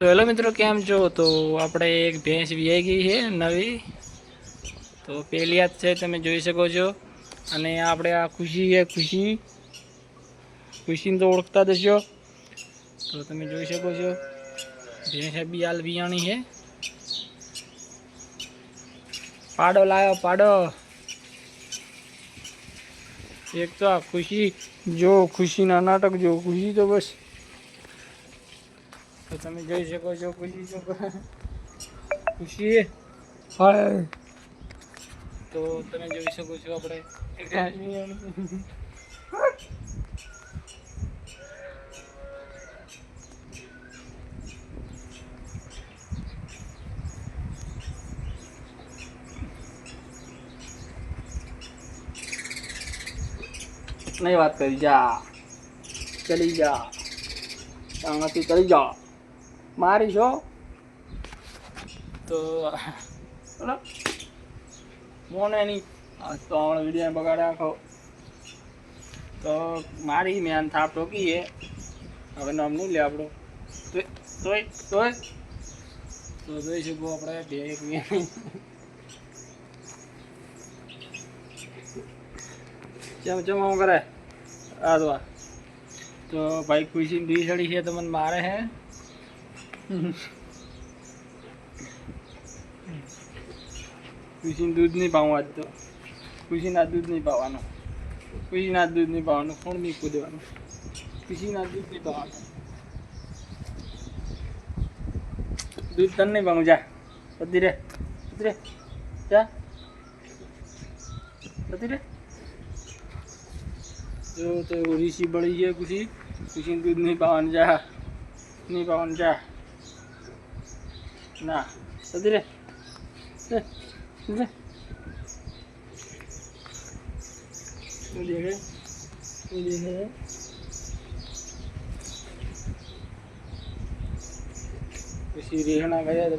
तो हेलो मित्रों केम छो। तो આપણે એક ભેંસ વિયાઈ ગઈ છે નવી। તો પહેલી યાદ છે તમે જોઈ શકો છો। અને આપણે આ ખુશી છે, ખુશીને તો ઓળખતા જ હશો। તો તમે જોઈ શકો છો ભેંસ બી હાલ વિયાણી છે। પાડો લાવ્યો પાડો। એક તો આ ખુશી જો, ખુશીના નાટક જો, ખુશી તો બસ। તો તમે જોઈ શકો છો ખુશી જો, ખુશી હાય। તો તમે જોઈ શકો છો આપણે नहीं बात करी जा, चली जा, से चली जा, मारी छो। तो मोने नहीं तो हम वीडियो में बगाड़े आखो। तो मारी मैं थाप ठोकी है, હવે નામ નહીં લે આપણો। તોય તો જોઈ શકો આપણે ઢેક ચમ ચમ હું કરે આ તો ભાઈ ખુશી દી ચડી છે તો મને મારે હે। ખુશીને દૂધ નહીં પાવું આજ તો, ખુશીના દૂધ નહીં પાવાનું, ખુશીના દૂધ નહીં પાવાનું, કોણ મીકું દેવાનું, ખુશીના દૂધ નહીં પાવાનું, દૂધ તને નહીં પાવું। જા બધી રે જા બધી રે। जो तो ऋषि बड़ी है खुशी दूध नहीं पावन जा, नहीं पावन जा ना सदी रे खुशी रेहना गया तो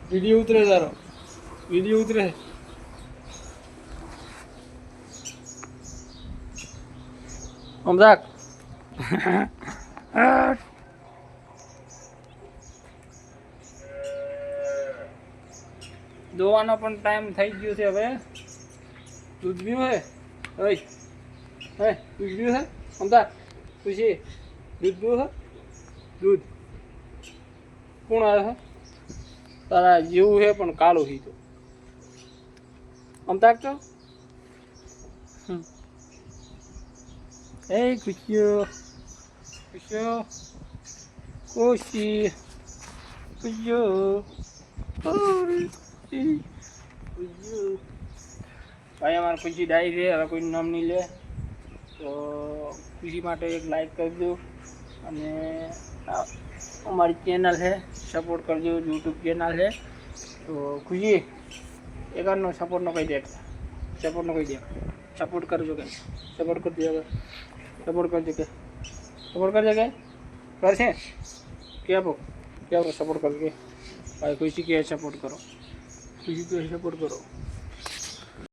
वीडियो उतरे तारो, वीडियो उतरे मजाक। દોવાનો પણ ટાઈમ થઈ ગયો છે હવે। દૂધ પીવું છે ઓય હે દૂધ પીવું છે મમતા ખુશી દૂધ પીવું છે દૂધ કોણ આવે છે તારા જેવું છે પણ કાળું છે તો મમતા તો Hey Kushio, Kushio, Kushi, Kushio, Kushio। भाई हमारा खुशी डाई है, अगर कोई नाम नहीं ले तो खुशी माटे एक लाइक कर दो। અને हमारी चैनल है सपोर्ट कर दो, यूट्यूब चैनल है। तो खुशी एक नो सपोर्ट न कही दे, सपोर्ट न कही दे, सपोर्ट कर जो के सपोर्ट कर दिया सपोर्ट कर जगह, सपोर्ट कर जगह कर से क्या बोलो सपोर्ट करके भाई खुशी के सपोर्ट करो, खुशी के सपोर्ट करो।